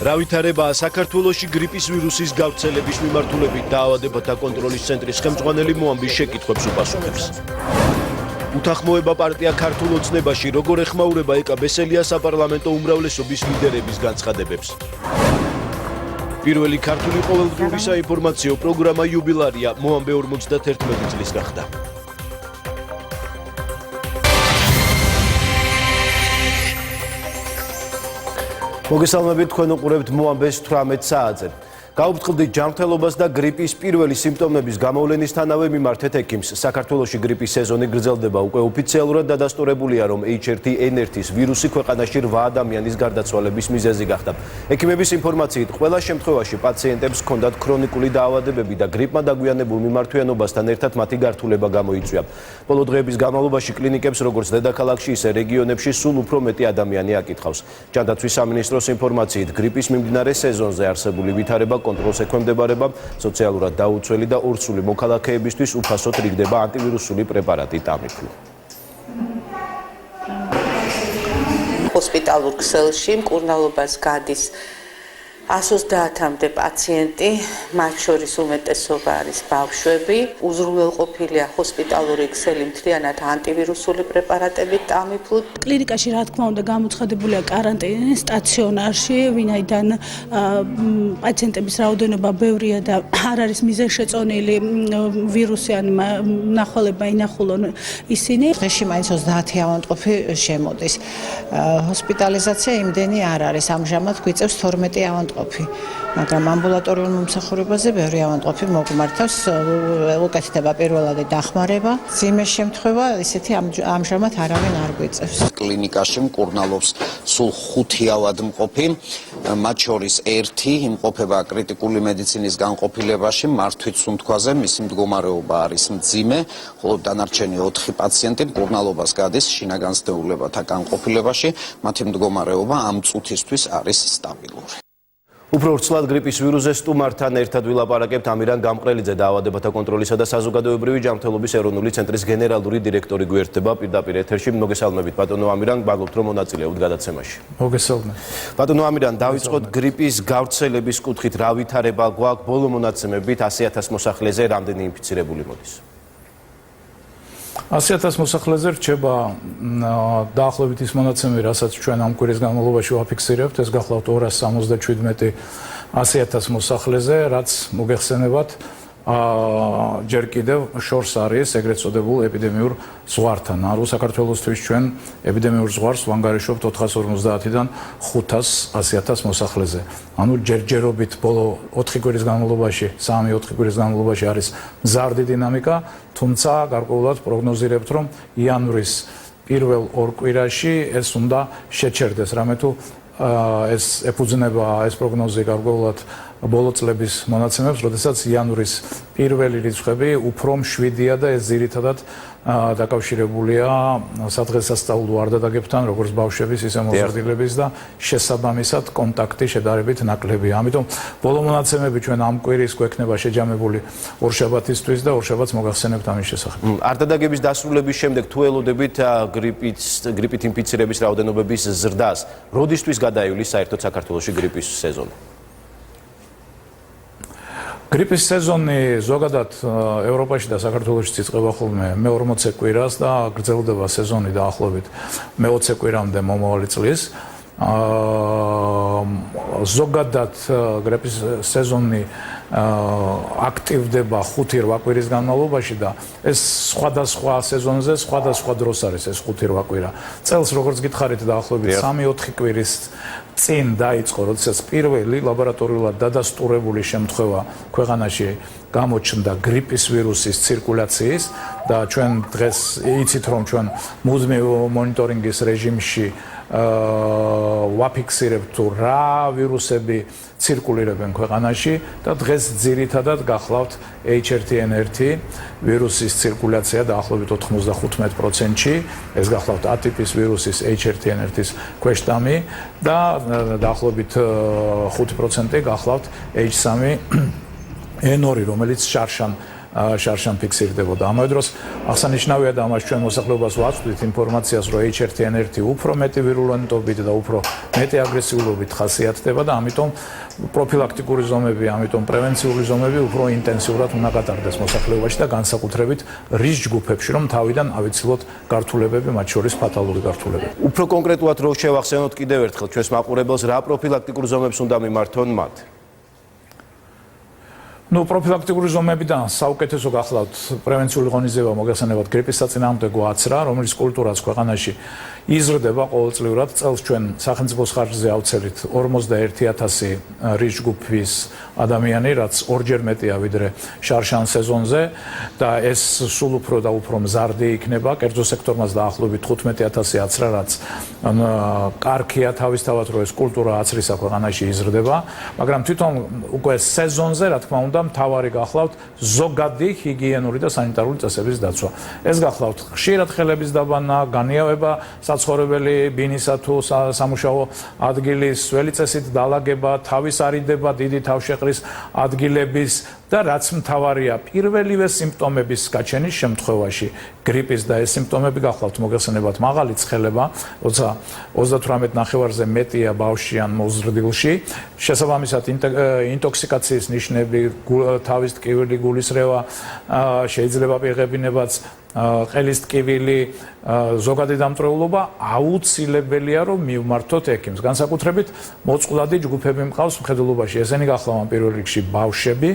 Ravitareba საქართველოში გრიპის ვირუსის გავრცელების მიმართულებით დაავადებათა კონტროლის ცენტრის ხელმძღვანელი მოამბის შეკითხვებს უპასუხებს. უთანხმოება პარტია ქართულ ოცნებაში როგორ ეხმაურება ეკა ბესელია საპარლამენტო უმრავლესობის ლიდერების განცხადებებს. პირველი ქართული ყოველდღიური საინფორმაციო პროგრამა იუბილარია მოამბე 51 წლის გახდა. მოგესალმებით, თქვენ უყურებთ მოამბეს 18 საათზე. გაუფრთხილდით ჯანმრთელობას და გრიპის პირველი სიმპტომების გამოვლენისთანავე მიმართეთ ექიმს. საქართველოში გრიპის სეზონი გრძელდება. უკვე ოფიციალურად დადასტურებულია, რომ H1N1-ის ვირუსი ქვეყანაში 8 ადამიანის გარდაცვალების მიზეზი გახდა. ექიმების ინფორმაციით, ყველა შემთხვევაში პაციენტებს ჰქონდათ ქრონიკული დაავადებები და გრიპმა დაგვიანებულ მიმართვიანობასთან ერთად მათი გართულება გამოიწვია. ბოლო დღეების განმავლობაში კლინიკებს როგორც დედაქალაქში, ისე რეგიონებში სულ უფრო მეტი ადამიანი აკითხავს. ჯანდაცვის სამინისტროს ინფორმაციით, გრიპის მიმდინარე სეზონზე არსებული ვითარება კონტროლს ექვემდებარება, სოციალურად დაუცველი და ორსული მოქალაქეებისთვის უფასოდ რიგდება ანტივირუსული პრეპარატი ტამიფლუ. ჰოსპიტალურ ქსელში მკურნალობას გადის 130-მდე პაციენტი, მათ შორის უმეტესობა არის ბავშვები. უზრუნველყოფილია ჰოსპიტალური ქსელი მთლიანად ანტივირუსული პრეპარატებით ტამიფლუ. კლინიკაში რა თქმა უნდა გამოცხადებულია კარანტინი სტაციონარში, ვინაიდან პაციენტების რაოდენობა ბევრია და არ არის მიზანშეწონილი ვირუსიანი ნახვალება ინახულონ ისინი. დღეში მაინც 30 ავადმყოფი შემოდის. ჰოსპიტალიზაცია იმდენი არ არის. ამჟამად გვიწევს 12 ავადმყოფი. მაგრამ ამბულატორიულ მომსახურებაზე ბევრი ავადმყოფი მოგმართავს, უკეთდება პირველადი დახმარება. ძიმეს შემთხვევა ისეთი ამჟამად არავინ არ გვიწევს. კლინიკაში მკურნალობს სულ 5 ავადმყოფი, მათ შორის 1 იმყოფება კრიტიკული მედიცინის განყოფილებაში მართვით სუნთქვაზე, მისი მდგომარეობა არის მძიმე, ხოლო დანარჩენი 4 პაციენტი მკურნალობას გადის შინაგანსდეულებათა განყოფილებაში, მათი მდგომარეობა ამ წუთისთვის არის სტაბილური. უფრო ვრცლად გრიპის ვირუსზე სტუმართან ერთად ვილაპარაკებთ ამირან გამყრელიძე, დაავადებათა კონტროლისა და საზოგადოებრივი ჯანმრთელობის ეროვნული ცენტრის გენერალური დირექტორი გვერდება პირდაპირ ეთერში. მოგესალმებით, ბატონო ამირან, მადლობთ რომ მონაწილეობთ გადაცემაში. მოგესალმებით. ბატონო ამირან, დავიწყოთ გრიპის გავრცელების კუთხით, რა ვითარება გვაქვს ბოლო მონაცემებით 100,000 მოსახლეზე რამდენი ინფიცირებული მოდის? 100,000 მოსახლეზე რჩება დაახლოებით ის მონაცემები, რასაც ჩვენ ამ კვირის განმავლობაში ვაფიქსირებთ, ეს გახლავთ 277 100,000 მოსახლეზე, რაც მოგეხსენებათ ჯერ კიდევ შორს არის ეგრეთ წოდებულ ეპიდემიურ ზღვართან. ანუ საქართველოსთვის ჩვენ ეპიდემიურ ზღვარს ვანგარიშობთ 450-დან 500 100,000 მოსახლეზე. ანუ ჯერჯერობით ბოლო 4 კვირის განმავლობაში, 3-4 კვირის განმავლობაში არის მზარდი დინამიკა, თუმცა გარკვეულად პროგნოზირებთ, რომ იანვრის პირველ 2 კვირაში ეს უნდა შეჩერდეს, რამე თუ ეს ეფუძნება ეს პროგნოზი გარკვეულად ბოლო წლების მონაცემებს, როდესაც იანვრის პირველი რიცხვები უფრო მშვიდია და ეს ძირითადად დაკავშირებულია სადღესასწაულო არდადეგებთან, როგორც ბავშვების, ისე მოზრდილების და შესაბამისად კონტაქტი შედარებით ნაკლებია. ამიტომ ბოლო მონაცემები ჩვენ ამ კვირის გვექნება შეჯამებული ორშაბათისთვის და ორშაბათს მოგახსენებთ ამის შესახებ. არდადაგების დასრულების შემდეგ თუ ელოდებით გრიპით ინფიცირების რაოდენობების ზრდას, როდისთვის გადაივლის საერთოდ საქართველოში გრიპის სეზონი? გრიპის სეზონი ზოგადად ევროპაში და საქართველოში იწყება ხოლმე მე-40 კვირას და გრძელდება სეზონი დაახლოებით მე-20 კვირამდე მომავალი წლის. ზოგადად გრიპის სეზონი აქტივდება 5-8 კვირის განმავლობაში და ეს სხვადასხვა სეზონზე სხვადასხვა დროს არის ეს 5-8 კვირა. წელს როგორც გითხარით დაახლოებით 3-4 კვირის წინ დაიწყო, როდესაც პირველი ლაბორატორიულად დადასტურებული შემთხვევა ქვეყანაში გამოჩნდა გრიპის ვირუსის ცირკულაციის და ჩვენ დღეს იცით რომ ჩვენ მუდმივ მონიტორინგის რეჟიმში ვაფიქსირებთ თუ რა ვირუსები ცირკულირებენ ქვეყანაში და დღეს ძირითადად გახლავთ H1N1 ვირუსის ცირკულაცია დაახლოებით 95%-ში, ეს გახლავთ ატიპის ვირუსის H1N1-ის ქვეშტამი და დაახლოებით 5% გახლავთ H3N2, რომელიც შარშან შარშან ფიქსირდებოდა. ამავე დროს აღსანიშნავია და ამას ჩვენ მოსახლეობას ვაწვდით ინფორმაციას, რომ H1N1 უფრო მეტი ვირულენტობით და უფრო მეტი აგრესიულობით ხასიათდება და ამიტომ პროფილაქტიკური ზომები, ამიტომ პრევენციული ზომები უფრო ინტენსიურად უნდა გატარდეს მოსახლეობაში და განსაკუთრებით რისკ ჯგუფებში, რომ თავიდან ავიცილოთ გართულებები, მათ შორის ფატალური გართულებები. უფრო კონკრეტულად რო შევახსენოთ კიდევ ერთხელ ჩვენს მაყურებელს, რა პროფილაქტიკურ ზომებს უნდა მიმართონ მათ? პროფილაქტიკური ზომებიდან საუკეთესო გახლავთ პრევენციული ღონისძიება მოგეხსენებათ გრიპის საწინააღმდეგო აცრა, რომელიც კულტურაც ქვეყანაში იზრდება ყოველწლიურად. წელს ჩვენ სახელმწიფოს ხარჯზე ავცელით 51,000 რისკ ჯგუფის ადამიანი, რაც ორჯერ მეტია ვიდრე შარშან სეზონზე და ეს სულ უფრო და უფრო მზარდი იქნება. კერძო სექტორმაც დაახლოებით 15,000 აცრა, რაც კარგია თავისთავად, რომ ეს კულტურა აცრისა ქვეყანაში იზრდება, მაგრამ თვითონ უკვე სეზონზე, რა თქმა უნდა, მთავარი გახლავთ ზოგადი ჰიგიენური და სანიტარული წესების დაცვა. ეს გახლავთ ხშირად ხელების დაბანა, განიავება საცხოვრებელი ბინისა თუ სამუშაო ადგილის, ველი წესით დალაგება, თავის არიდება დიდი თავშეყრის ადგილების და რაც მთავარია პირველივე სიმპტომების გაჩენის შემთხვევაში გრიპის და ეს სიმპტომები გახლავთ მოგეხსენებათ მაღალი ცხელება, როცა 38 ნახევარზე მეტია ბავშვი ან მოზრდილში, შესაბამისად ინტოქსიკაციის ნიშნები, თავის ტკივილი, გულისრევა, შეიძლება პირღებინებაც ყელის ტკივილი, ზოგადი დამტვრეულობა აუცილებელია რომ მივმართოთ ექიმს. განსაკუთრებით მოწყვლადი ჯგუფები მყავს მხედველობაში. ესენი გახლავთ პირველ რიგში ბავშვები,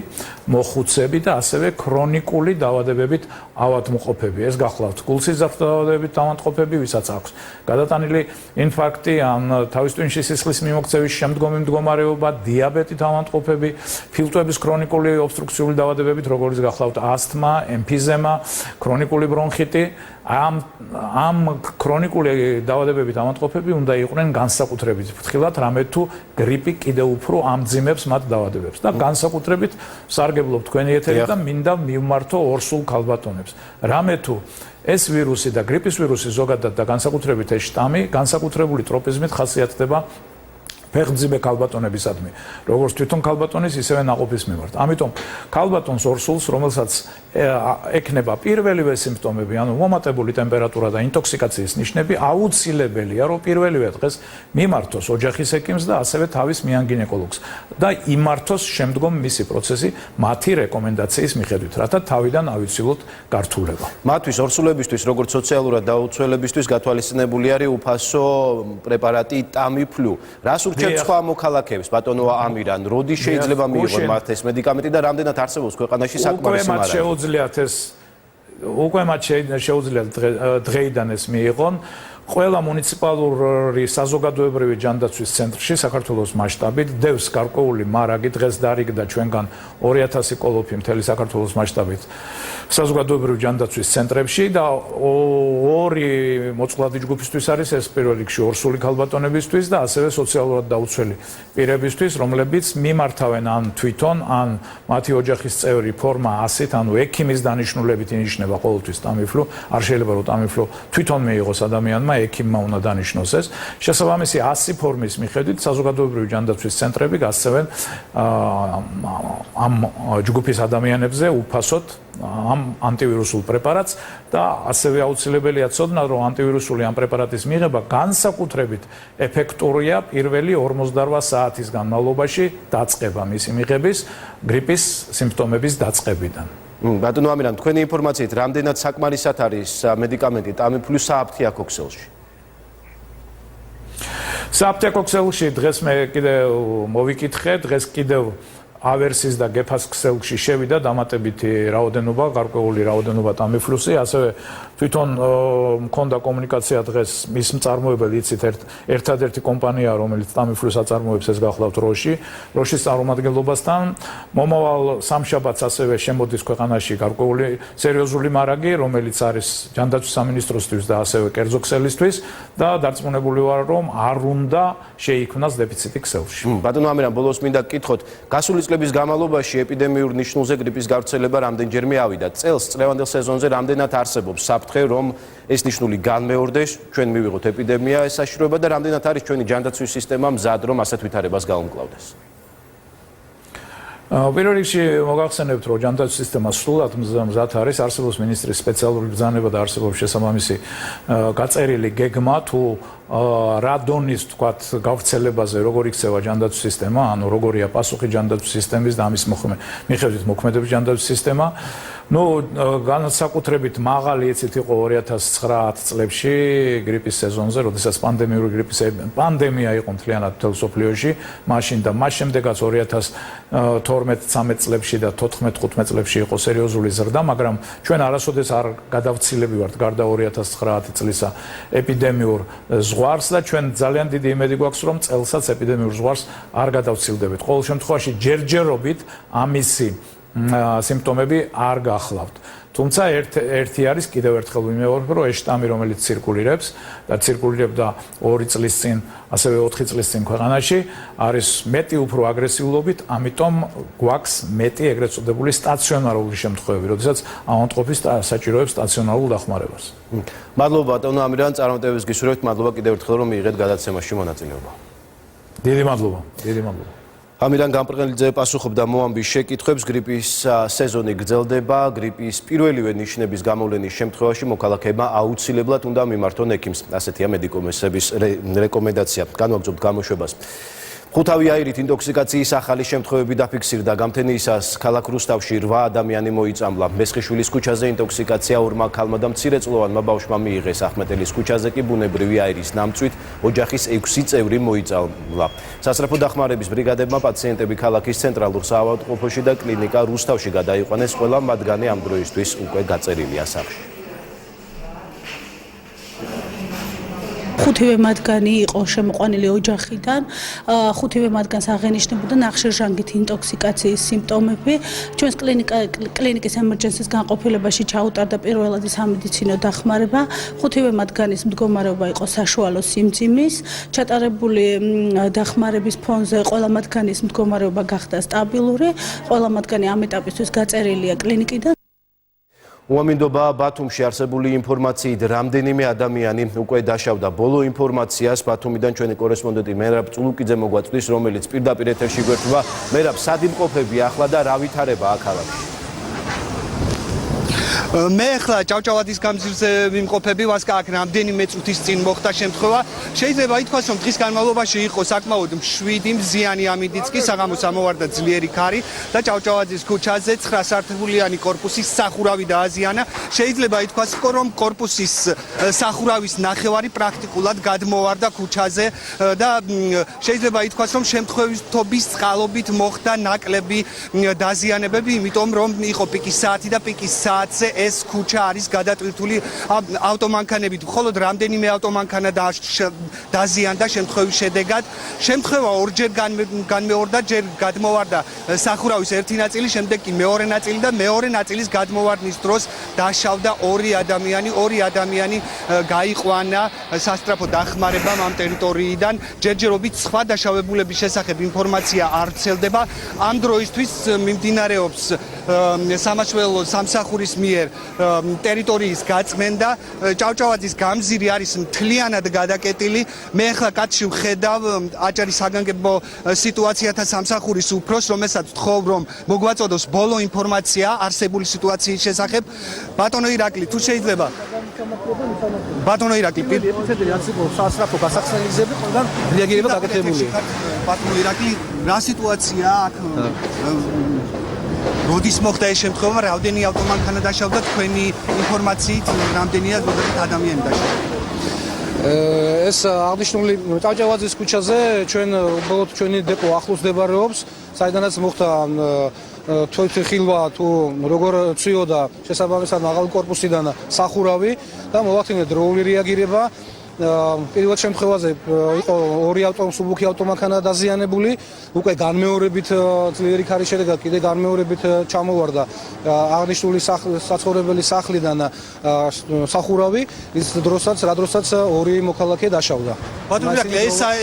მოხუცები და ასევე ქრონიკული დაავადებებით ავადმყოფები. ეს გახლავთ გულსიზრდ დაავადებებით ავადმყოფები, ვისაც აქვს გადატანილი ინფარქტი ან თავის ტვინში სისხლის მიმოქცევის შემდგომი მდგომარეობა, დიაბეტით ავადმყოფები, ფილტვების ქრონიკული ობსტრუქციული დაავადებებით, როგორც გახლავთ ასთმა, ემფიზემა, ქრონიკული ბრონხიტი. ამ ქრონიკული დაავადებებით ავადმყოფები უნდა იყვნენ განსაკუთრებით ფრთხილად, რამე თუ გრიპი კიდევ უფრო ამძიმებს მათ დაავადებებს და განსაკუთრებით ვსარგებლობ თქვენი ეთერით და მინდა მივმართო ორსულ ქალბატონებს. რამე თუ ეს ვირუსი და გრიპის ვირუსი ზოგადად და განსაკუთრებით ეს შტამი განსაკუთრებული ტროპიზმით ხასიათდება ფეხმძიმე ქალბატონებისადმი, როგორც თვითონ ქალბატონის, ისევე ნაყოფის მიმართ. ამიტომ ქალბატონს ორსულს, რომელსაც ექნება პირველივე სიმპტომები, ანუ მომატებული ტემპერატურა და ინტოქსიკაციის ნიშნები, აუცილებელია, რომ პირველივე დღეს მიმართოს ოჯახის ექიმს და ასევე თავის მიან გინეკოლოგს და იმართოს შემდგომ მისი პროცესი მათი რეკომენდაციის მიხედვით, რათა თავიდან ავიცილოთ გართულება. მათთვის ორსულებისთვის, როგორც სოციალურად დაუცველებისთვის გათვალისწინებული არის უფასო პრეპარატი ტამიფლუ. რას ურჩევთ სხვა მოქალაქეებს, ბატონო ამირან, როდის შეიძლება მიიღონ მათ ეს მედიკამენტი და რამდენად არსებობს ქვეყანაში საკმარისი მარაგი? უკვე მათ შეუძლიათ დღეიდან ეს მიიღონ. ყველა მუნიციპალური საზოგადოებრივი ჯანდაცვის ცენტრში საქართველოს მასშტაბით დევს გარკვეული მარაგი, დღეს დარიგდა ჩვენგან 2000 კოლოფი მთელი საქართველოს მასშტაბით საზოგადოებრივი ჯანდაცვის ცენტრებში და ორი მოწყვლადი ჯგუფისთვის არის ეს პირველ რიგში ორსული ქალბატონებისთვის და ასევე სოციალურად დაუცველი პირებისთვის, რომლებიც მიმართავენ ან თვითონ ან მათი ოჯახის წევრი ფორმა ასით, ანუ ექიმის დანიშნულებით ინიშნება ყოველთვის ტამიფლუ, არ შეიძლება რომ ტამიფლუ თვითონ მიიღოს ადამიანმა, ექიმმა უნდა დანიშნოს ეს. შესაბამისი 100 ფორმის მიხედვით საზოგადოებრივი ჯანდაცვის ცენტრები გასცემენ ამ ჯგუფის ადამიანებზე უფასოდ ამ ანტივირუსულ პრეპარატს და ასევე აუცილებელია ცოდნა, რომ ანტივირუსული ამ პრეპარატის მიღება განსაკუთრებით ეფექტურია პირველი 48 საათის განმავლობაში დაწყება მისი მიღების გრიპის სიმპტომების დაწყებიდან. ბატონო ამირან, თქვენი ინფორმაციით, რამდენად საკმარისად არის მედიკამენტი ტამიფლუ სააფთიაქო ქსელში? სააფთიაქო ქსელში დღეს მე კიდევ მოვიკითხე, დღეს კიდევ ავერსის და გეფას ქსელში შევიდა დამატებითი რაოდენობა, გარკვეული რაოდენობა ტამიფლუსი, ასევე თვითონ მქონდა კომუნიკაცია დღეს მის მწარმოებელი, იცით, ერთადერთი კომპანია, რომელიც ტამიფლუს აწარმოებს, ეს გახლავთ როშის წარმომადგენლობასთან. მომავალ სამშაბათს ასევე შემოდის ქვეყანაში გარკვეული სერიოზული მარაგი, რომელიც არის ჯანდაცვის სამინისტროსთვის და ასევე კერძო ქსელისთვის და დარწმუნებული ვარ, რომ არ უნდა შეიქმნას დეფიციტი ქსელში. ბატონო ამირან, ბოლოს მინდა გკითხოთ, გასული წლების განმავლობაში ეპიდემიურ ნიშნულზე გრიპის გავრცელება რამდენჯერმე ავიდა. წელს წლევანდელ სეზონზე რამდენად არსებობს საფრთხე, რომ ეს ნიშნული განმეორდეს, ჩვენ მივიღოთ ეპიდემია, ეს საშიშროება და რამდენად არის ჩვენი ჯანდაცვის სისტემა მზად, რომ ასეთ ვითარებას გაუმკლავდეს? პირველ რიგში მოგახსენებთ, რომ ჯანდაცვის სისტემა სრულად მზად არის, არსებობს მინისტრის სპეციალური ბრძანება და არსებობს შესაბამისი გაწერილი გეგმა თუ რა დონის თქვათ გავრცელებაზე როგორ იქცევა ჯანდაცვის სისტემა, ანუ როგორია პასუხი ჯანდაცვის სისტემის და ამის მიხედვით მოქმედებს ჯანდაცვის სისტემა. განსაკუთრებით მაღალი იცით იყო 2009 წლებში გრიპის სეზონზე, როდესაც პანდემიური გრიპის პანდემია იყო მთლიანად მთელ სოფლიოში, მაშინ და მას შემდეგაც 2012-13 წლებში და 14-15 წლებში იყო სერიოზული ზრდა, მაგრამ ჩვენ არასოდეს არ გადავცილები ვართ გარდა 2009 წლისა ეპიდემიურ ზღვარს და ჩვენ ძალიან დიდი იმედი გვაქვს, რომ წელსაც ეპიდემიურ ზღვარს არ გადავცილდებით. ყოველ შემთხვევაში ჯერჯერობით ამისი სიმპტომები არ გახლავთ. თუმცა ერთი არის კიდევ ერთხელ ვიმეორებ, რომ ეს შტამი, რომელიც ცირკულირებს და ცირკულირებდა 2 წლის წინ, ასევე 4 წლის წინ ქვეყანაში, არის მეტი უფრო აგრესიულობით, ამიტომ გვაქვს მეტი ეგრეთ წოდებული სტაციონარული შემთხვევები, როდესაც ავადმყოფი საჭიროებს სტაციონარულ დახმარებას. მადლობა ბატონო ამირან, წარმატებებს გისურვებთ, მადლობა კიდევ ერთხელ რომ მიიღეთ გადაცემაში მონაწილეობა. დიდი მადლობა, დიდი მადლობა. ამირან გამყრყნელიძე პასუხობდა მოამბის შეკითხვებს. გრიპის სეზონი გრძელდება. გრიპის პირველივე ნიშნების გამოვლენის შემთხვევაში მოქალაქეებმა აუცილებლად უნდა მიმართონ ექიმს. ასეთია მედიკომესების რეკომენდაცია. განვაგრძობთ გამოშვებას. ხუთავი აირით ინტოქსიკაციის ახალი შემთხვევები დაფიქსირდა. გამთენიისას ქალაქ რუსთავში 8 ადამიანი მოიწამლა. მესხიშვილის ქუჩაზე ინტოქსიკაცია 2 ქალმა და მცირეწლოვანმა ბავშვმა მიიღეს. ახმეტელის ქუჩაზე კი ბუნებრივი აირის ნამწვით ოჯახის 6 წევრი მოიწამლა. სასწრაფო დახმარების ბრიგადებმა პაციენტები ქალაქის ცენტრალურ საავადმყოფოში და კლინიკა რუსთავში გადაიყვანეს. ყველა მათგანი ამ დროისთვის უკვე გაწერილია სახლში. ხუთივე მათგანი იყო შემოყვანილი ოჯახიდან, ხუთივე მათგანს აღენიშნებოდა ნახშირჟანგით ინტოქსიკაციის სიმპტომები. ჩვენს კლინიკის ემერჯენსის განყოფილებაში ჩაუტარდა პირველადი სამედიცინო დახმარება. ხუთივე მათგანის მდგომარეობა იყო საშუალო სიმძიმის. ჩატარებული დახმარების ფონზე ყველა მათგანის მდგომარეობა გახდა სტაბილური. ყველა მათგანი ამ ეტაპისთვის გაწერილია კლინიკიდან. უამინდობა ბათუმში არსებული ინფორმაციით რამდენიმე ადამიანი უკვე დაშავდა. ბოლო ინფორმაციას ბათუმიდან ჩვენი კორესპონდენტი მერაბ წულუკიძე მოგვაწვდის, რომელიც პირდაპირ ეთერში გვერდება. მერაბ, სად იმყოფები ახლა და რა ვითარებაა ქალაქში? მე ახლა ჭავჭავადის გამზირზე ვიმყოფები, ვასკა აქ რამდენიმე წუთის წინ მოხდა შემთხვევა. შეიძლება ითქვას, რომ დღის განმავლობაში იყო საკმაოდ მშვიდი, მზიანი ამინდიც კი საღამოს ამოვარდა ძლიერი ქარი და ჭავჭავადის ქუჩაზე 9 სართულიანი კორპუსის სახურავი დააზიანა. შეიძლება ითქვას, რომ კორპუსის სახურავის ნახევარი პრაქტიკულად გადმოვარდა ქუჩაზე და შეიძლება ითქვას, რომ შემთხვევების წყალობით მოხდა ნაკლები დაზიანებები, იმიტომ რომ იყო პიკის საათი და პიკის საათზე ეს ქუჩა არის გადატვირთული ავტომანქანებით. მხოლოდ რამდენიმე ავტომანქანა დაზიანდა შემთხვევის შედეგად. შემთხვევა ორჯერ განმეორდა, ჯერ გადმოვარდა სახურავის ერთი ნაწილი, შემდეგ კი მეორე ნაწილი და მეორე ნაწილის გადმოვარდნის დროს დაშავდა 2 ადამიანი. 2 ადამიანი გაიყვანა სასწრაფო დახმარებამ ამ ტერიტორიიდან. ჯერჯერობით სხვა დაშავებულების შესახებ ინფორმაცია არ ვრცელდება. ამ დროისთვის მიმდინარეობს სამაშველო სამსახურის მიერ ტერიტორიის გაწმენდა. ჭავჭავადის გამზირი არის მთლიანად გადაკეტილი. მე ახლა კაცში ვხედავ აჭარის საგანგებო სიტუაციათა სამსახურის უფროსს, რომელსაც ვთხოვ, რომ მოგვაწოდოს ბოლო ინფორმაცია არსებული სიტუაციის შესახებ. ბატონო ირაკლი, თუ შეიძლება. ბატონო ირაკლი, ეპიცენტრი რაც იყო სასწრაფო გასახსენებლები, ყველგან რეაგირება გაკეთებულია. ბატონო ირაკლი, რა სიტუაციაა აქ? როდის მოხდა ეს შემთხვევა, რამდენი ავტომანქანა დაშავდა, თქვენი ინფორმაციით რამდენია ზოგადად ადამიანი დაშავდა? ეს აღნიშნული ჭავჭავაძის ქუჩაზე უბრალოდ ჩვენი დეპო ახლოს მდებარეობს, საიდანაც მოხდა თვითხილვა თუ როგორ ცვიოდა შესაბამისად მაღალი კორპუსიდან სახურავი და მოვახდინეთ დროული რეაგირება. პირველ შემთხვევაზე იყო 2 ავტომობილი ავტომანქანა დაზიანებული, უკვე განმეორებით ძლიერი ქარის შედეგად კიდე განმეორებით ჩამოვარდა აღნიშნული საცხოვრებელი სახლიდან სახურავი, ის დროსაც 2 მოქალაქე დაშავდა. ბატონო ირაკლი,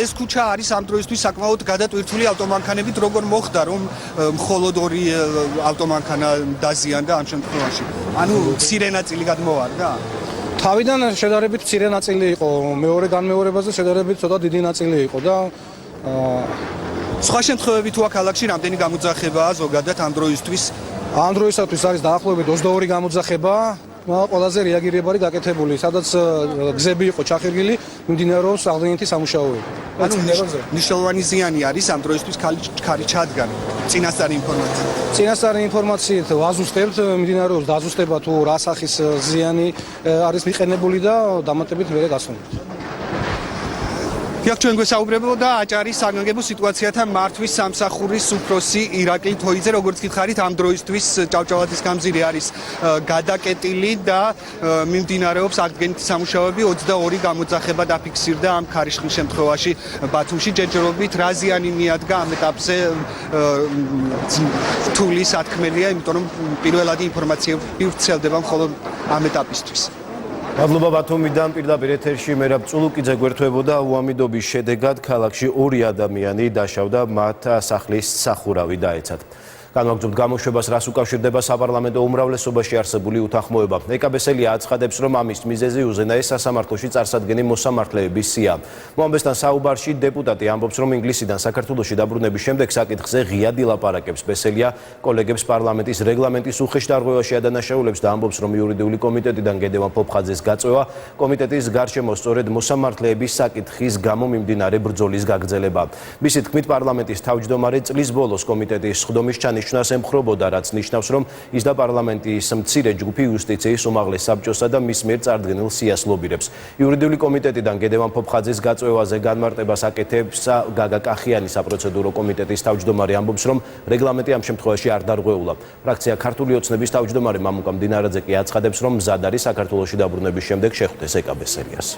ეს ქუჩა არის ამ დროისთვის საკმაოდ გადატვირთული ავტომანქანებით, როგორ მოხდა, რომ მხოლოდ 2 ავტომანქანა დაზიანდა ამ შემთხვევაში? ანუ მცირე ნაწილი გადმოვარდა? თავიდან შედარებით მცირე ნაწილი იყო, მეორე განმეორებაზე შედარებით ცოტა დიდი ნაწილი იყო და სხვა შემთხვევებით თუ აქ ქალაქში რამდენი გამოძახებაა ზოგადად ამ დროისთვის? ამ დროისათვის არის დაახლოებით 22 გამოძახება. ყველაზე რეაგირებარი გაკეთებული, სადაც გზები იყო ჩახერგილი, მიმდინარეობს აღდგენითი სამუშაოები. ანუ მნიშვნელოვანი ზიანი არის ამ დროისთვის ქარი ჩადგან. წინასწარი ინფორმაცია. წინასწარი ინფორმაციით ვაზუსტებთ, მიმდინარეობს დაზუსტება თუ რა სახის ზიანი არის მიყენებული და დამატებით მერე გასვენებთ. იქ ჩვენ გვესაუბრებოდა აჭარის საგანგებო სიტუაციათა მართვის სამსახურის უფროსი ირაკლი თოიძე, როგორც გითხარით, ამ დროისთვის ჭავჭავაძის გამზირი არის გადაკეტილი და მიმდინარეობს აღდგენითი სამუშაოები. 22 გამოძახება დაფიქსირდა ამ ქარიშხლის შემთხვევაში ბათუმში. ჯერჯერობით რა ზიანი მიადგა ამ ეტაპზე რთული სათქმელია, იმიტომ რომ პირველადი ინფორმაციები ვრცელდება მხოლოდ ამ ეტაპისთვის. მადლობა ბათუმიდან პირდაპირ ეთერში მერაბ წულუკიძე გვერდთვებოდა. უამიდობის შედეგად ქალაქში 2 ადამიანი დაშავდა, მათ სახლის სახურავი დაეცათ. განვაგრძობთ გამოშვებას, რას უკავშირდება საპარლამენტო უმრავლესობაში არსებული უთანხმოება. ეკაბესელია აცხადებს, რომ ამის მიზეზი უზენაეს სასამართლოში წარსადგენი მოსამართლეების სია. მოამბესთან საუბარში დეპუტატი ამბობს, რომ ინგლისიდან საქართველოში დაბრუნების შემდეგ საკითხზე ღიად ილაპარაკებს. ბესელია კოლეგებს პარლამენტის რეგლამენტის უხეშ დარღვევაში ადანაშაულებს და ამბობს, რომ იურიდიული კომიტეტიდან გედევან ფოფხაძეს გაწევა კომიტეტის გარშემო სწორედ მოსამართლეების საკითხის გამო მიმდინარე ბრძოლის გაგრძელება. მისი თქმით, პარლამენტის თავმჯდომარე წლის ბოლოს კომიტეტის სხდომის ნიშნავს ემხრობოდა, რაც ნიშნავს, რომ ის და პარლამენტის მცირე ჯგუფი იუსტიციის უმაღლეს საბჭოსა და მის მიერ წარდგენილ სიას ლობირებს. იურიდიული კომიტეტიდან გედევან ფოფხაძეს გაწევაზე განმარტებას აკეთებს გაგა კახიანი, საპროცედურო კომიტეტის თავმჯდომარე ამბობს, რომ რეგლამენტი ამ შემთხვევაში არ დარღვეულა. ფრაქცია ქართული ოცნების თავმჯდომარე მამუკა მდინარაძე კი აცხადებს, რომ მზად არის საქართველოში დაბრუნების შემდეგ შეხვდეს ეკაბესელიას.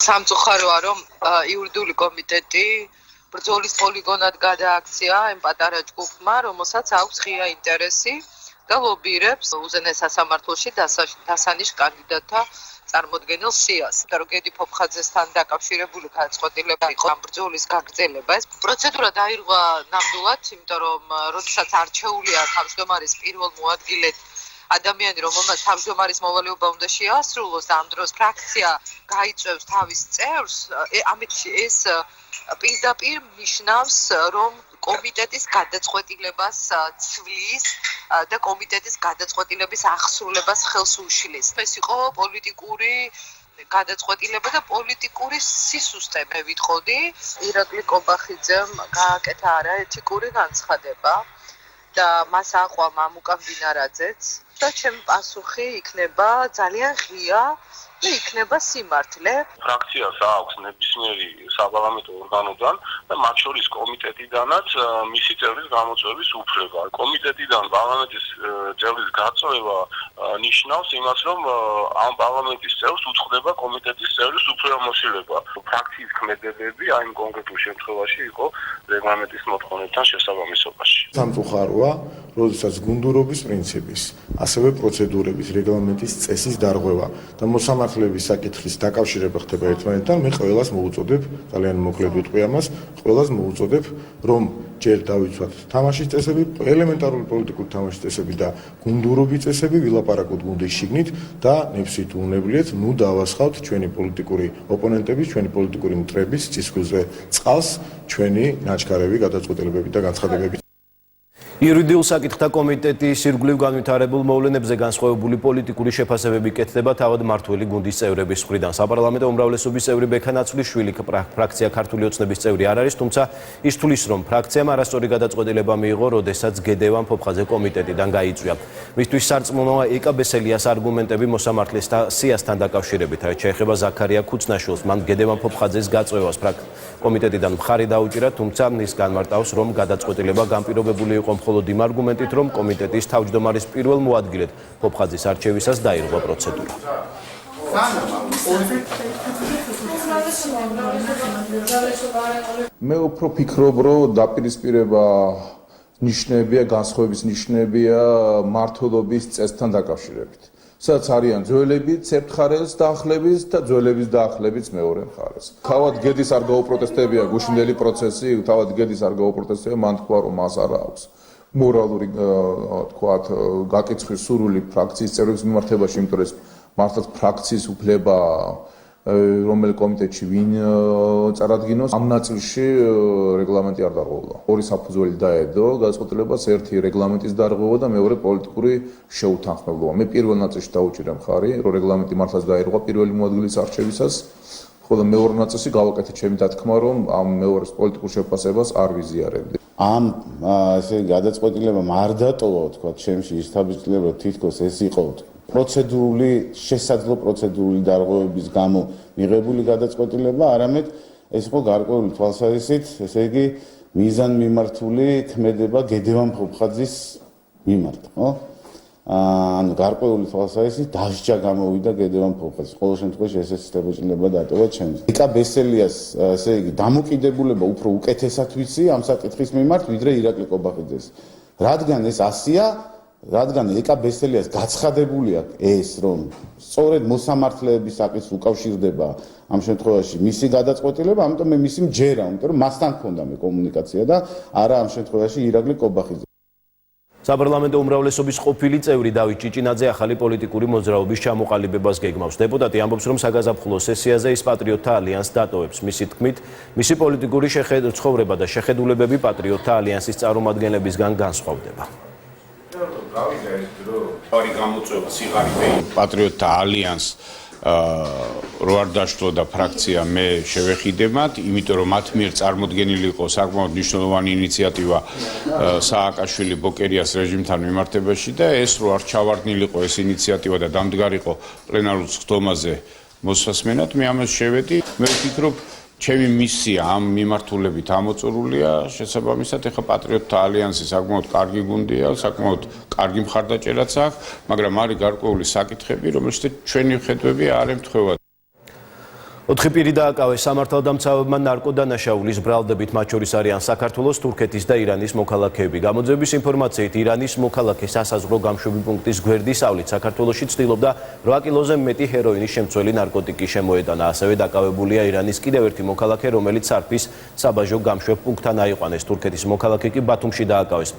სამწუხაროა, რომ იურიდიული კომიტეტი ბრძოლის პოლიგონად გადააქცია იმ პატარა ჯგუფმა, რომელსაც აქვს ღია ინტერესი და ლობირებს უზენაეს სასამართლოში დასანიშ კანდიდატთა წარმოდგენილ სიას. რომ გედი ფოფხაძესთან დაკავშირებული გადაწყვეტილება იყო ამ ბრძოლის გაგრძელება. ეს პროცედურა დაირღვა ნამდვილად, იმიტომ რომ როდესაც არჩეულია თავმჯდომარის პირველ მოადგილედ ადამიანი, რომელმაც თავმჯდომარის მოვალეობა უნდა შეასრულოს და ამ დროს ფრაქცია გაიწვევს თავის წევრს, ამით ეს პირდაპირ ნიშნავს, რომ კომიტეტის გადაწყვეტილებას ცვლის და კომიტეტის გადაწყვეტილების აღსრულებას ხელს უშლის. ეს იყო პოლიტიკური გადაწყვეტილება და პოლიტიკური სისუსტე, მე ვიტყოდი. ირაკლი კობახიძემ გააკეთა არაეთიკური განცხადება და მას აყვა მამუკა მდინარაძეც. და ჩემი პასუხი იქნება ძალიან ღია და იქნება სიმართლე. ფრაქციას აქვს ნებისმიერი საპარლამენტო ორგანოდან და მათ შორის კომიტეტიდანაც მისი წევრის გამოწვევის უფლება. კომიტეტიდან პარლამენტის წევრის გაწვევა ნიშნავს იმას, რომ ამ პარლამენტის წევრს უწყდება კომიტეტის წევრის უფლებამოსილება. ფრაქციის ქმედებები აი იმ კონკრეტულ შემთხვევაში იყო რეგლამენტის მოთხოვნებთან შესაბამისობაში. სამწუხაროა, როდესაც გუნდურობის პრინციპის, ასევე პროცედურების, რეგლამენტის წესის დარღვევა და მოსამართლეების საკითხის დაკავშირება ხდება ერთმანეთთან, მე ყველას მოუწოდებ, ძალიან მოკლედ ვიტყვი ამას, ყველას მოუწოდებ, რომ ჯერ დავიცვათ თამაშის წესები, ელემენტარული პოლიტიკური თამაშის წესები და გუნდურობის წესები, ვილაპარაკოთ გუნდის შიგნით და ნებსით უნებლიეთ, ნუ დავასხავთ ჩვენი პოლიტიკური ოპონენტების, ჩვენი პოლიტიკური მტრების წისქვილზე წყალს, ჩვენი ნაჩქარევი გადაწყვეტილებები და განცხადებები. იურიდიულ საკითხთა კომიტეტის ირგვლივ განვითარებულ მოვლენებზე განსხვავებული პოლიტიკური შეფასებები კეთდება თავად მმართველი გუნდის წევრების მხრიდან. საპარლამენტო უმრავლესობის წევრი ბექა ნაცვლიშვილი ფრაქცია ქართული ოცნების წევრი არ არის, თუმცა ის თვლის, რომ ფრაქციამ არასწორი გადაწყვეტილება მიიღო, როდესაც გედევან ფოფხაძე კომიტეტიდან გაიწვია. მისთვის სარწმუნოა ეკაბესელიას არგუმენტები მოსამართლეს სიასთან დაკავშირებით. რაც შეეხება ზაქარია ქუცნაშვილს, მან გედევან ფოფხაძეს გაწევას კომიტეტიდან მხარი დაუჭირა, თუმცა ის განმარტავს, რომ გადაწყვეტილება განპირობებული იყო მხოლოდ იმ არგუმენტით, რომ კომიტეტის თავმჯდომარის პირველ მოადგილედ ფოფხაძის არჩევისას დაირღვა პროცედურა. მე უფრო ფიქრობ, რომ დაპირისპირება ნიშნებია, განსხვავების ნიშნებია მმართველობის წესთან დაკავშირებით. სადაც არიან ძველები ცერთ მხარეს დაახლების და ძველების დაახლების მეორე მხარეს. თავად გედის არ გაუპროტესტებია გუშინდელი პროცესი, თავად გედის არ გაუპროტესტებია, მან თქვა, რომ მას არ აქვს მორალური თქვათ გაკიცხვის სურვილი ფრაქციის წევრების მიმართებაში, იმიტომ რომ მართლაც ფრაქციის უფლება რომელი კომიტეტში ვინ წარადგინოს ამ ნაწილში რეგლამენტი არ დარღვეულა. ორი საფუძველი დაედო გადაწყვეტილებას, ერთი რეგლამენტის დარღვევა და მეორე პოლიტიკური შეუთანხმებლობა. მე პირველ ნაწილში დაუჭირე მხარი, რომ რეგლამენტი მართლაც დაერღვა პირველი მოადგილის არჩევისას, ხოლო მეორე ნაწილში გავაკეთე ჩემი დათქმა, რომ ამ მეორეს პოლიტიკურ შეფასებას არ ვიზიარებდი. ამ ესე გადაწყვეტილებამ არ დატოვა, თქვა, ჩემში ის თავისუფლება თითქოს ეს იყო პროცედურული, შესაძლო პროცედურული დარღვევების გამო მიღებული გადაწყვეტილება, არამედ ეს იყო გარკვეული თვალსაზრისით, ესე იგი მიზანმიმართული ქმედება გედევან ფოფხაძის მიმართ, ხო? ანუ გარკვეული თვალსაზრისით დასჯა გამოვიდა გედევან ფოფხაძის. ყოველ შემთხვევაში ეს შეფასება დატოვა ჩემს. იკა ბესელიას, ესე იგი, დამოკიდებულება უფრო უკეთესად ვიცი ამ საკითხის მიმართ, ვიდრე ირაკლი კობახიძეს. რადგან ეს ასია, რადგან ეკა ბესელიას გაცხადებული აქვს ეს, რომ სწორედ მოსამართლეების საკითხს უკავშირდება ამ შემთხვევაში მისი გადაწყვეტილება, ამიტომ მე მისი მჯერა, იმიტომ რომ მასთან ჰქონდა მე კომუნიკაცია და არა ამ შემთხვევაში ირაკლი კობახიძე. საპარლამენტო უმრავლესობის ყოფილი წევრი დავით ჭიჭინაძე ახალი პოლიტიკური მოძრაობის ჩამოყალიბებას გეგმავს. დეპუტატი ამბობს, რომ საგაზაფხულო სესიაზე ის პატრიოტთა ალიანსს დატოვებს. მისი თქმით, მისი პოლიტიკური ცხოვრება და შეხედულებები პატრიოტთა ალიანსის წარმომადგენლებისგან განსხვავდება. პატრიოტთა ალიანს რო არ დაშლოდა ფრაქცია მე შევეხიდებათ, იმიტომ რომ მათ მიერ წარმოდგენილი იყო საკმაოდ მნიშვნელოვანი ინიციატივა სააკაშვილი ბოკერიას რეჟიმთან მიმართებაში და ეს რო არ ჩავარდნილიყო ეს ინიციატივა და დამდგარიყო პლენარულ სხდომაზე მოსასმენად, მე ამას შევედი. მე ვფიქრობ, ჩემი მისია ამ მიმართულებით ამოწურულია, შესაბამისად ეხა პატრიოტთა ალიანსი საკმაოდ კარგი გუნდია, საკმაოდ კარგი მხარდაჭერაც აქვს, მაგრამ არის გარკვეული საკითხები, რომელშიც ჩვენი ხედვები არ ემთხვევა. 4 პირი დააკავეს სამართალდამცავებმა ნარკოდანაშაულის ბრალდებით, მათ შორის არიან საქართველოს, თურქეთის და ირანის მოქალაქეები. გამოძიების ინფორმაციით, ირანის მოქალაქე სასაზღვრო გამშვები პუნქტის გვერდის ავლით საქართველოში ცდილობდა 8 კილოზე მეტი ჰეროინის შემცველი ნარკოტიკი შემოეტანა. ასევე დაკავებულია ირანის კიდევ ერთი მოქალაქე, რომელიც სარფის საბაჟო გამშვებ პუნქტთან აიყვანეს. თურქეთის მოქალაქე კი ბათუმში დააკავეს.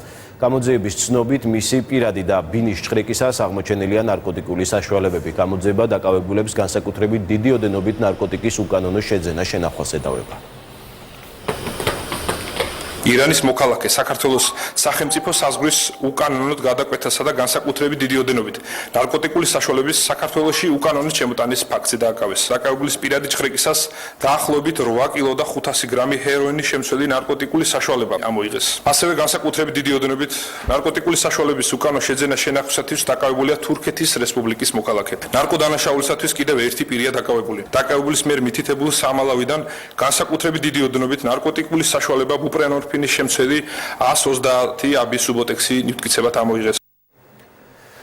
გამოძიების ცნობით, მისი პირადი და ბინის ჭხრიკისას აღმოჩენილია ნარკოტიკული საშუალებები. გამოძიება დაკავებულებს განსაკუთრებით დიდი ოდენობით ნარკოტიკის უკანონო შეძენა შენახვას ედავება. ირანის მოქალაქე საქართველოს სახელმწიფო საზღვრის უკანონოდ გადაკვეთასა და განსაკუთრებით დიდი ოდენობით ნარკოტიკული საშუალების საქართველოში უკანონოდ შემოტანის ფაქტზე დააკავეს. დაკავებულის პირადი ჭხრიკისას დაახლოებით 8 კილო და 500 გრამი ჰეროინის შემცველი ნარკოტიკული საშუალება ამოიღეს. ასევე განსაკუთრებით დიდი ოდენობით ნარკოტიკული საშუალების უკანონო შეძენა შენახვისათვის დაკავებულია თურქეთის რესპუბლიკის მოქალაქე. ნარკოდანაშაულისათვის კიდევ ერთი პირია დაკავებული. დაკავებულის მიერ მითითებულ სამალავიდან განსაკუთრებით დიდი ოდენობით ნარკოტიკული საშუალება ბუპრენორ ფინის შემცველი 130 აბის სუბოტექსი ნივთკიცებად ამოიღეს.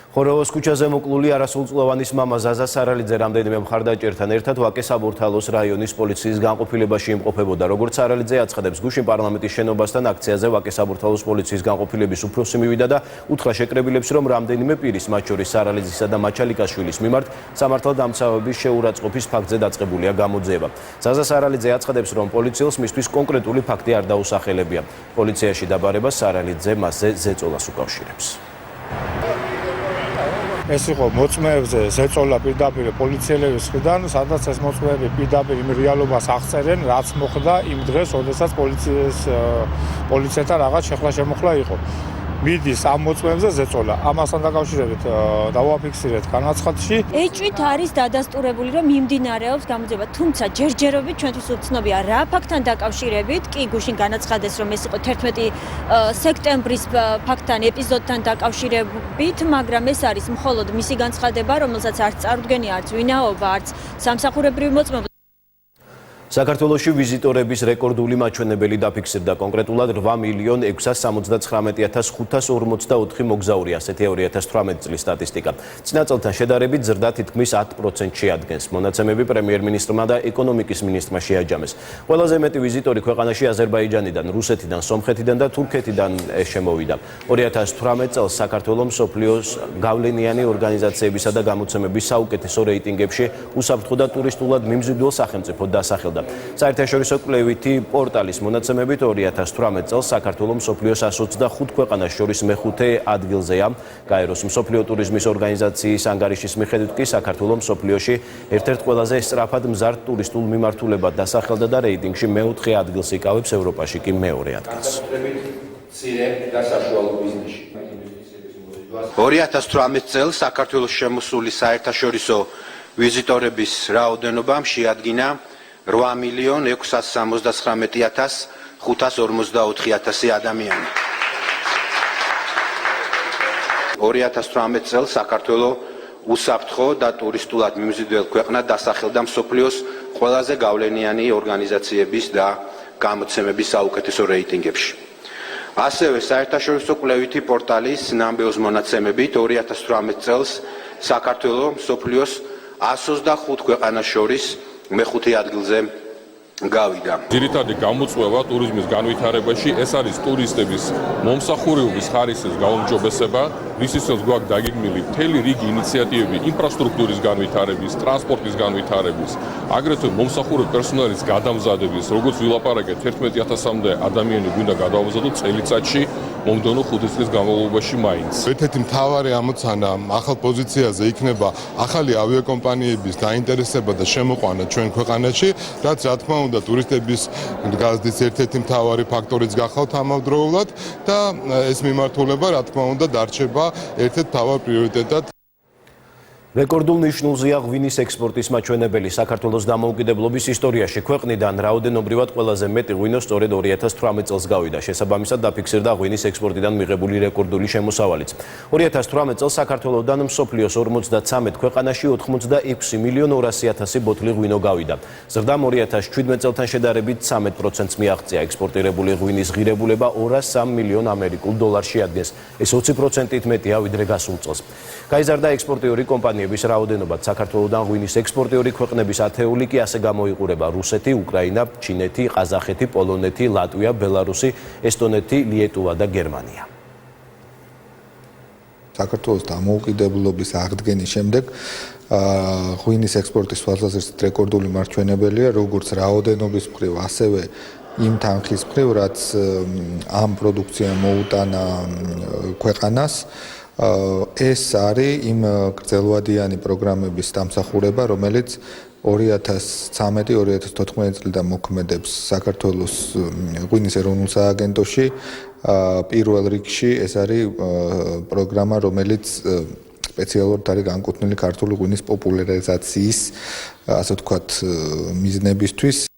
ხოროვოს ქუჩაზე მოკლული არასრულწლოვანის მამა ზაზა სარალიძე რამდენიმე მხარდაჭერთან ერთად ვაკე-საბურთალოს რაიონის პოლიციის განყოფილებაში იმყოფებოდა. როგორც სარალიძე აცხადებს, გუშინ პარლამენტის შენობასთან აქციაზე ვაკე-საბურთალოს პოლიციის განყოფილების უფროსი მივიდა და უთხრა შეკრებილებს, რომ რამდენიმე პირის, მათ შორის სარალიძისა და მაჩალიკაშვილის მიმართ სამართალდამცავების შეურაცხყოფის ფაქტზე დაწყებულია გამოძიება. ზაზა სარალიძე აცხადებს, რომ პოლიციელს მისთვის კონკრეტული ფაქტი არ დაუსახელებია. პოლიციაში დაბარებას სარალიძე მასზე ზეწოლას უკავშირებს. ეს იყო მოწმეებზე ზეწოლა პირდაპირ პოლიციელების მხრიდან, სადაც ეს მოწმეები პირდაპირ იმ რეალობას აღწერენ, რაც მოხდა იმ დღეს, როდესაც პოლიციასთან რაღაც შეხლა-შემოხლა იყო. მიდის ამ მოწმეებზე ზეწოლა. ამასთან დაკავშირებით დავაფიქსირეთ განაცხადში. ეჭვით არის დადასტურებული, რომ მიმდინარეობს გამოძიება, თუმცა ჯერჯერობით ჩვენთვის უცნობია რა ფაქტთან დაკავშირებით. კი გუშინ განაცხადეს, რომ ეს იყო 11 სექტემბრის ფაქტთან, ეპიზოდთან დაკავშირებით, მაგრამ ეს არის მხოლოდ მისი განცხადება, რომელსაც არც წარუდგენია, არც ვინაობა, არც სამსახურებრივი მოწმობა. საქართველოში ვიზიტორების რეკორდული მაჩვენებელი დაფიქსირდა. კონკრეტულად 8,619,544 მოგზაური, ასეთი 2018 წლის სტატისტიკა. წინა წელთან შედარებით ზრდა თითქმის 10%-ში ადგენს. მონაცემები პრემიერ-მინისტრმა და ეკონომიკის მინისტრმა შეაჯამეს. ყველაზე მეტი ვიზიტორი ქვეყანაში აზერბაიჯანიდან, რუსეთიდან, სომხეთიდან და თურქეთიდან შემოვიდა. 2018 წელს საქართველოს მსოფლიოს გავლენიანი ორგანიზაციებისა და გამოცემების საუკეთესო რეიტინგებში უსაფრთხო და ტურისტულად მიმზიდველ სახელმწიფოდ დასახელდა. გრძელდებოდა. საერთაშორისო კვლევითი პორტალის მონაცემებით 2018 წელს საქართველოს მსოფლიოს 125 ქვეყანას შორის მეხუთე ადგილზეა. გაეროს მსოფლიო ტურიზმის ორგანიზაციის ანგარიშის მიხედვით კი საქართველოს მსოფლიოში ერთ-ერთ ყველაზე სწრაფად მზარდ ტურისტულ მიმართულებად დასახელდა და რეიტინგში მეოთხე ადგილს იკავებს, ევროპაში კი მეორე ადგილს. 2018 წელს საქართველოს შემოსული საერთაშორისო ვიზიტორების რაოდენობა შეადგინა 8,679,554 ადამიანი. 2018 წელს საქართველოს უსაფრთხო და ტურისტულად მიმზიდველ ქვეყნად დასახელდა მსოფლიოს ყველაზე გავლენიანი ორგანიზაციების და გამოცემების საუკეთესო რეიტინგებში. ასევე საერთაშორისო კვლევითი პორტალის ნამბეოს მონაცემებით 2018 წელს საქართველოს მსოფლიოს 125 ქვეყანას შორის მეხუთე ადგილზე გავიდა. ძირითადი გამოწვევა ტურიზმის განვითარებაში ეს არის ტურისტების მომსახურების ხარისხის გაუმჯობესება, რისთვისაც გვაქვს დაგეგმილი მთელი რიგი ინიციატივები ინფრასტრუქტურის განვითარების, ტრანსპორტის განვითარების, აგრეთვე მომსახურე პერსონალის გადამზადების, როგორც ვილაპარაკეთ 11,000-მდე ადამიანი გვინდა გადავამზადოთ წელიწადში, მომდევნო 5 წლის განმავლობაში მაინც. ერთ-ერთი მთავარი ამოცანა ახალ პოზიციაზე იქნება ახალი ავიაკომპანიების დაინტერესება და შემოყვანა ჩვენ ქვეყანაში, რაც რა თქმა უნდა ტურისტების გაზრდის ერთ-ერთი მთავარი ფაქტორიც გახავთ ამავდროულად და ეს მიმართულება რა თქმა უნდა დარჩება ერთ-ერთ მთავარ პრიორიტეტად. რეკორდულ ნიშნულზეა ღვინის ექსპორტის მაჩვენებელი საქართველოს დამოუკიდებლობის ისტორიაში. ქვეყნიდან რაოდენობრივად ყველაზე მეტი ღვინო სწორედ 2018 წელს გავიდა. შესაბამისად დაფიქსირდა ღვინის ექსპორტიდან მიღებული რეკორდული შემოსავალიც. 2018 წელს საქართველოსდან მსოფლიოს 53 ქვეყანაში 86,200,000 ბოთლი ღვინო გავიდა. ზრდამ 2017 წელთან შედარებით 13%-ს მიაღწია. ექსპორტირებული ღვინის ღირებულება 203 მილიონ ამერიკულ დოლარს შეადგენს. ეს 20%-ით მეტია ვიდრე გასულ წელს. გაიზარდა ექსპორტიური კომპანიების რაოდენობაც. საქართველოსდან ღვინის ექსპორტიორი ქვეყნების ათეული კი ასე გამოიყურება: რუსეთი, უკრაინა, ჩინეთი, ყაზახეთი, პოლონეთი, ლატვია, ბელარუსი, ესტონეთი, ლიეტუვა და გერმანია. საქართველოს დამოუკიდებლობის აღდგენის შემდეგ ღვინის ექსპორტის თვალსაზრისით რეკორდული მარჩვენებელია, როგორც რაოდენობის მხრივ, ასევე იმ თანხის მხრივ, რაც ამ პროდუქციამ მოუტანა ქვეყანას. ეს არის იმ გრძელვადიანი პროგრამების დამსახურება, რომელიც 2013-2014 წლიდან მოქმედებს საქართველოს ღვინის ეროვნულ სააგენტოში. პირველ რიგში ეს არის პროგრამა, რომელიც სპეციალურად არის განკუთვნილი ქართული ღვინის პოპულარიზაციის, ასე ვთქვათ, მიზნებისთვის.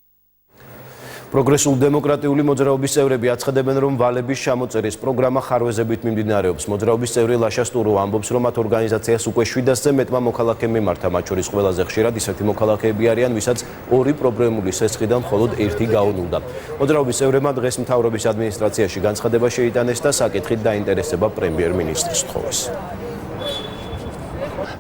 პროგრესულ დემოკრატიული მოძრაობის წევრები აცხადებენ, რომ ვალების ჩამოწერის პროგრამა ხარვეზებით მიმდინარეობს. მოძრაობის წევრი ლაშა სტურო ამბობს, რომ მათ ორგანიზაციას უკვე 700-ზე მეტმა მოქალაქემ მიმართა, მათ შორის ყველაზე ხშირად ისეთი მოქალაქეები არიან, ვისაც ორი პრობლემული სესხიდან მხოლოდ ერთი გაუნულდა. მოძრაობის წევრებმა დღეს მთავრობის ადმინისტრაციაში განცხადება შეიტანეს და საკითხით დაინტერესება პრემიერ-მინისტრს თხოვეს.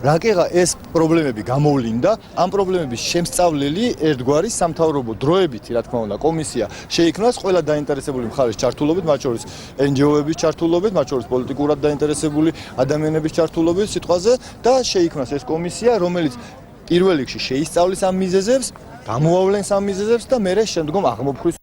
რაკეღა ეს პრობლემები გამოვლინდა, ამ პრობლემების შემსწავლელი ერთგვარი სამთავრობო დროებითი, რა თქმა უნდა, კომისია შეიქმნას ყველა დაინტერესებული მხარის ჩართულობით, მათ შორის NGO-ების ჩართულობით, მათ შორის პოლიტიკურად დაინტერესებული ადამიანების ჩართულობით სიტყვაზე და შეიქმნას ეს კომისია, რომელიც პირველ რიგში შეისწავლის ამ მიზეზებს, გამოავლენს ამ მიზეზებს და მერე შემდგომ აღმოფხვის.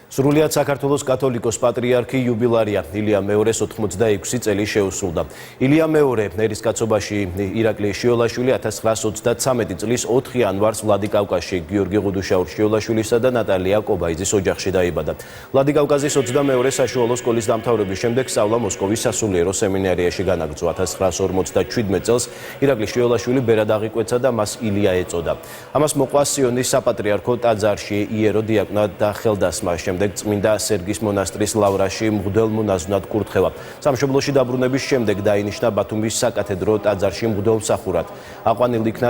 სრულიად საქართველოს კათოლიკოს პატრიარქი იუბილარია. ილია მეორეს 86 წელი შეუსრულდა. ილია მეორე ერისკაცობაში ირაკლი შიოლაშვილი 1923 წლის 4 იანვარს ვლადიკავკაზში გიორგი ღუდუშაურ-შიოლაშვილისა და ნატალია კობაიძის ოჯახში დაიბადა. ვლადიკავკაზის 22 საშუალო სკოლის დამთავრების შემდეგ სწავლა მოსკოვის სასულიერო სემინარიაში განაგრძო. 1957 წელს ირაკლი შიოლაშვილი ბერად აღიკვეცა და მას ილია ეწოდა. ამას მოყვა სიონის საპატრიარქო ტაძარში იერო დიაკვნად და ხელდასმა. შემდეგ წმინდა სერგის მონასტრის ლავრაში მღვდელ მონაზვნად კურთხევა. სამშობლოში დაბრუნების შემდეგ დაინიშნა ბათუმის საკათედრო ტაძარში მღვდელმსახურად. აყვანილ იქნა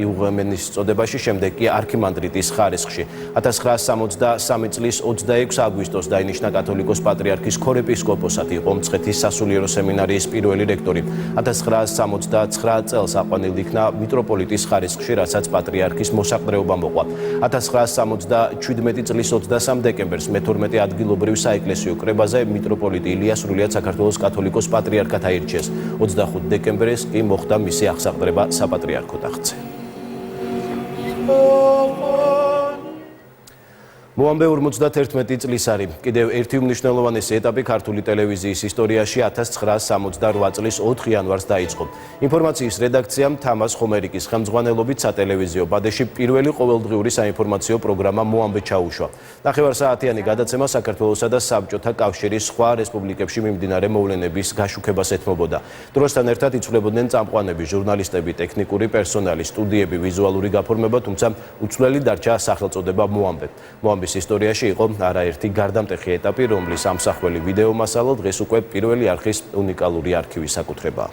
იღუმენის წოდებაში, შემდეგ კი არქიმანდრიტის ხარისხში. 1963 წლის 26 აგვისტოს დაინიშნა კათოლიკოს პატრიარქის ქორეპისკოპოსად, იყო მცხეთის სასულიერო სემინარიის პირველი რექტორი. 1969 წელს აყვანილ იქნა მიტროპოლიტის ხარისხში, რასაც პატრიარქის მოსაყდრეობა მოყვა. 1977 წლის 23 დეკემბერს მე-12 ადგილობრივ საეკლესიო კრებაზე მიტროპოლიტი ილია სრულიად საქართველოს კათოლიკოს პატრიარქად აირჩიეს. 25 დეკემბერს კი მოხდა მისი აღსაყდრება საპატრიარქო ტახტზე. მოამბე 51 წლის არის. კიდევ ერთი უმნიშვნელოვანესი ეტაპი ქართული ტელევიზიის ისტორიაში 1968 წლის 4 იანვარს დაიწყო. ინფორმაციის რედაქციამ თამაზ ხომერიკის ხელმძღვანელობით სატელევიზიო ბადეში პირველი ყოველდღიური საინფორმაციო პროგრამა მოამბე ჩაუშვა. ნახევარსაათიანი გადაცემა საქართველოსა და საბჭოთა კავშირის სხვა რესპუბლიკებში მიმდინარე მოვლენების გაშუქებას ეთმობოდა. დროსთან ერთად იცვლებოდნენ წამყვანები, ჟურნალისტები, ტექნიკური პერსონალი, სტუდიები, ვიზუალური გაფორმება, თუმცა უცვლელი დარჩა სახელწოდება მოამბე. მოამბის ისტორიაში იყო არაერთი გარდამტეხი ეტაპი, რომლის ამსახველი ვიდეო მასალა დღეს უკვე პირველი არხის უნიკალური არქივის საკუთრებაა.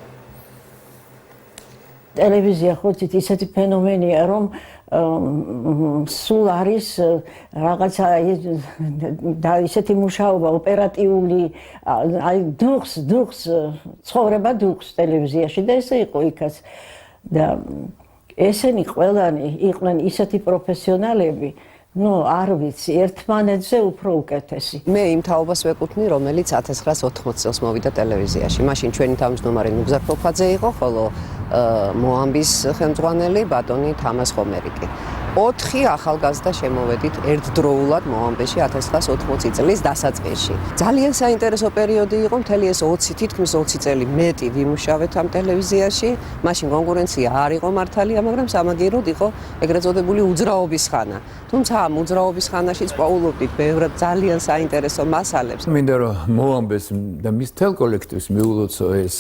ტელევიზია ხოცით ისეთი ფენომენია, რომ სულ არის რაღაცა და ისეთი მუშაობა ოპერატიული, აი დუხს ცხოვრება დუხს ტელევიზიაში და ესე იყო იქაც და ესენი ყველანი იყვნენ ისეთი პროფესიონალები, არ ვიცი, ერთმანეთზე უფრო უკეთესი. მე იმ თაობას ვეკუთვნი, რომელიც 1980 წელს მოვიდა ტელევიზიაში. მაშინ ჩვენი თავმჯდომარე ნუგზარ ფოფაძე იყო, ხოლო მოამბის ხელმძღვანელი ბატონი თამაზ ხომერიკი. 4 ახალგაზრდა შემოვედით ერთდროულად მოამბეში 1980 წლის დასაწყისში. ძალიან საინტერესო პერიოდი იყო, მთელი ეს 20, თითქმის 20 წელი მეტი ვიმუშავეთ ამ ტელევიზიაში. მაშინ კონკურენცია არ იყო მართალია, მაგრამ სამაგიეროდ იყო ეგრეთ წოდებული უძრაობის ხანა. თუმცა ამ უძრაობის ხანაშიც პაულობდით ბევრად ძალიან საინტერესო მასალებს. მინდა რომ მოამბეს და მის თელ კოლექტივს მიულოცო ეს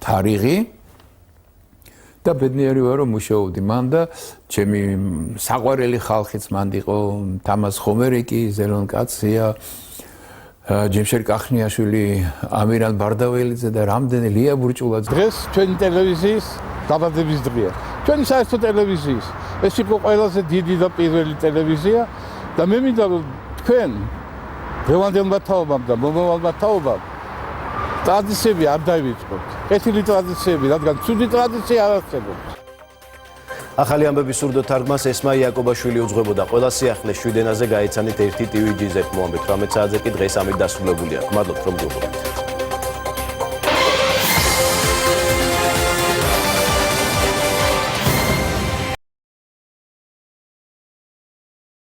თარიღი და ბედნიერი ვარ რომ მუშაობდი მან და ჩემი საყვარელი ხალხიც მანდ იყო თამაზ ხომერიკი, ზელონ კაცია, ჯემშერ კახნიაშვილი, ამირან ბარდაველიძე და რამდენი ლია ბურჭულაძე. დღეს ჩვენი ტელევიზიის დაბადების დღეა. ჩვენი საერთო ტელევიზიის ეს იყო ყველაზე დიდი და პირველი ტელევიზია და მე მინდა რომ თქვენ დღევანდელმა თაობამ და მომავალმა თაობამ ტრადიციები არ დაივიწყოთ. კეთილი ტრადიციები, რადგან ცუდი ტრადიცია არ არსებობს. ახალი ამბების სურდო თარგმანს ესმა იაკობაშვილი უძღვებოდა. ყველა სიახლეს 7 ენაზე გაეცანით ერთი ტივიჯიზე. მოამბე 18 საათზე კი დღეს ამით დასრულებულია. გმადლობთ რომ გიყურებთ.